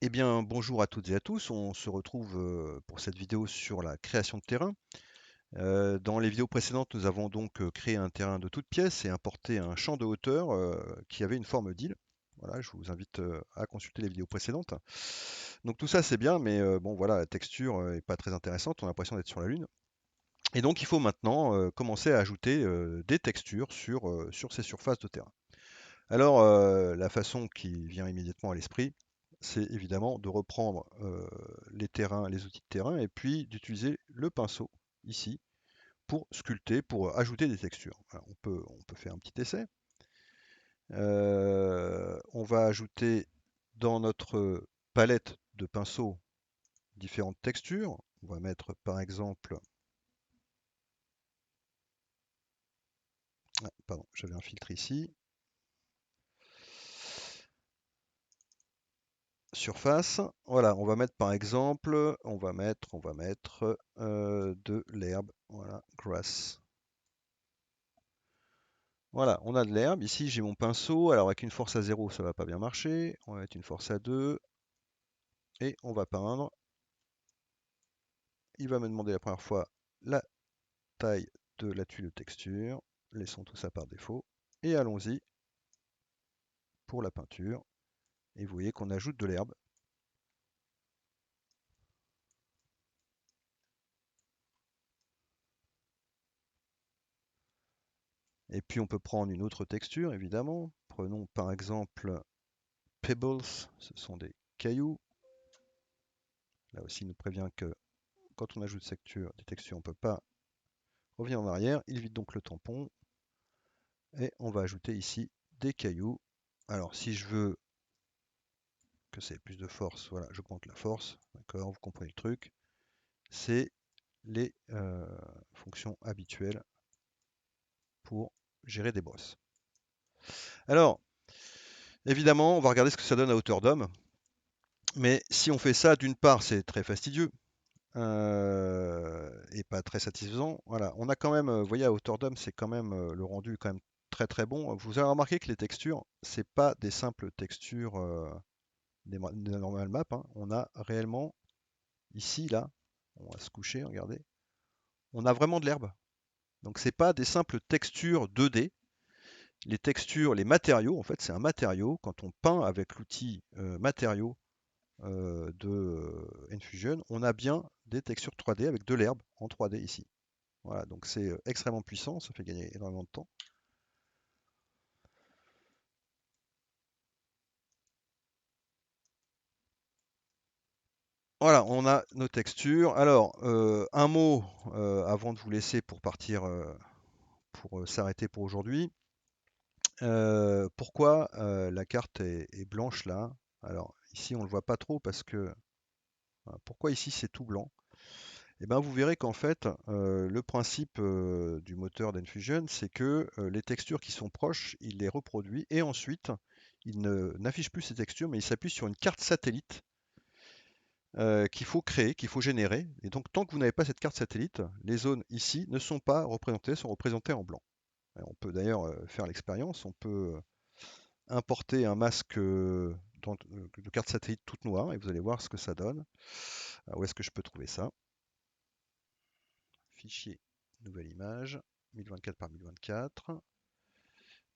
Eh bien, bonjour à toutes et à tous. On se retrouve pour cette vidéo sur la création de terrain. Dans les vidéos précédentes, nous avons donc créé un terrain de toutes pièces et importé un champ de hauteur qui avait une forme d'île. Voilà, je vous invite à consulter les vidéos précédentes. Donc tout ça c'est bien, mais bon voilà, la texture est pas très intéressante. On a l'impression d'être sur la Lune. Et donc il faut maintenant commencer à ajouter des textures sur ces surfaces de terrain. Alors, la façon qui vient immédiatement à l'esprit, c'est évidemment de reprendre les terrains, les outils de terrain, et puis d'utiliser le pinceau ici pour sculpter, pour ajouter des textures. Alors, on peut faire un petit essai. On va ajouter dans notre palette de pinceaux différentes textures. On va mettre par exemple, ah, pardon, j'avais un filtre ici. Surface. Voilà, on va mettre par exemple, on va mettre de l'herbe. Voilà, grass. Voilà, on a de l'herbe. Ici, j'ai mon pinceau. Alors, avec une force à 0, ça va pas bien marcher. On va mettre une force à 2 et on va peindre. Il va me demander la première fois la taille de la tuile de texture. Laissons tout ça par défaut. Et allons-y pour la peinture. Et vous voyez qu'on ajoute de l'herbe. Et puis, on peut prendre une autre texture, évidemment. Prenons par exemple Pebbles, ce sont des cailloux. Là aussi, il nous prévient que quand on ajoute des textures, on ne peut pas revenir en arrière. Il vide donc le tampon. Et on va ajouter ici des cailloux. Alors, si je veux que ça ait plus de force, voilà, je compte la force. D'accord, vous comprenez le truc. C'est les fonctions habituelles pour gérer des brosses. Alors, évidemment, on va regarder ce que ça donne à hauteur d'homme. Mais si on fait ça, d'une part, c'est très fastidieux. Et pas très satisfaisant. Voilà, on a quand même, vous voyez, à hauteur d'homme, c'est quand même le rendu est quand même très très bon. Vous avez remarqué que les textures, c'est pas des simples textures des normal map, hein. On a réellement ici, là, on va se coucher, regardez, on a vraiment de l'herbe. Donc c'est pas des simples textures 2D. Les textures, les matériaux, en fait, c'est un matériau. Quand on peint avec l'outil matériau de Enfusion, on a bien des textures 3D avec de l'herbe en 3D ici. Voilà, donc c'est extrêmement puissant, ça fait gagner énormément de temps. Voilà, on a nos textures. Alors, un mot avant de vous laisser pour partir, pour s'arrêter pour aujourd'hui. Pourquoi la carte est blanche là? Alors, ici, on ne le voit pas trop parce que... voilà, pourquoi ici c'est tout blanc? Eh bien, vous verrez qu'en fait, le principe du moteur d'Enfusion, c'est que les textures qui sont proches, il les reproduit et ensuite, n'affiche plus ces textures, mais il s'appuie sur une carte satellite qu'il faut créer, qu'il faut générer. Et donc, tant que vous n'avez pas cette carte satellite, les zones ici ne sont pas représentées, sont représentées en blanc. On peut d'ailleurs faire l'expérience, on peut importer un masque de carte satellite toute noire et vous allez voir ce que ça donne. Alors, où est-ce que je peux trouver ça? Fichier, nouvelle image, 1024 par 1024.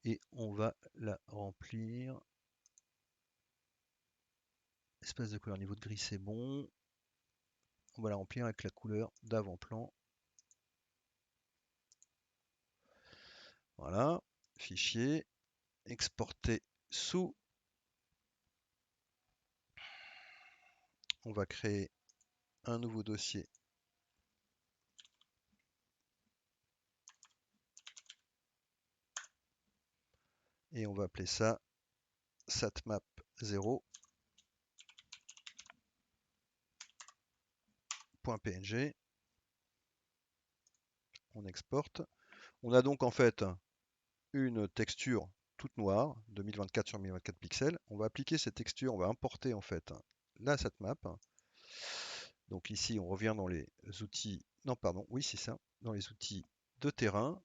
Et on va la remplir. Espace de couleur niveau de gris, c'est bon. On va la remplir avec la couleur d'avant-plan. Voilà. Fichier, exporter sous. On va créer un nouveau dossier. Et on va appeler ça satmap 0.png. On exporte. On a donc en fait une texture toute noire de 1024 sur 1024 pixels. On va appliquer cette texture, on va importer en fait la satmap. Donc ici, on revient dans les outils, non pardon, oui c'est ça, dans les outils de terrain,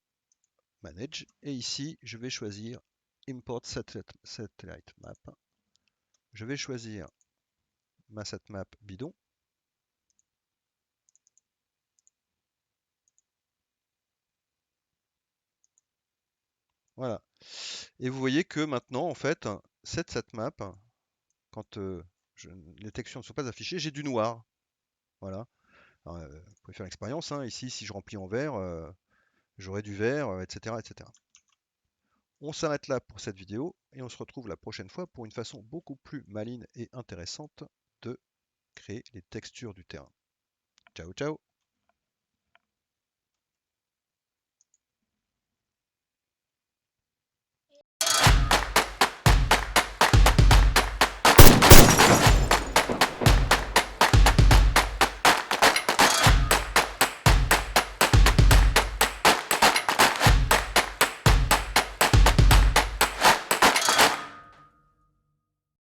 Manage, et ici, je vais choisir Import Satellite Map. Je vais choisir ma sitemap bidon. Voilà. Et vous voyez que maintenant, en fait, cette sitemap, quand les textures ne sont pas affichées, j'ai du noir. Voilà. Alors, vous pouvez faire l'expérience, hein. Ici, si je remplis en vert, j'aurai du vert, etc., etc. On s'arrête là pour cette vidéo et on se retrouve la prochaine fois pour une façon beaucoup plus maligne et intéressante de créer les textures du terrain. Ciao, ciao!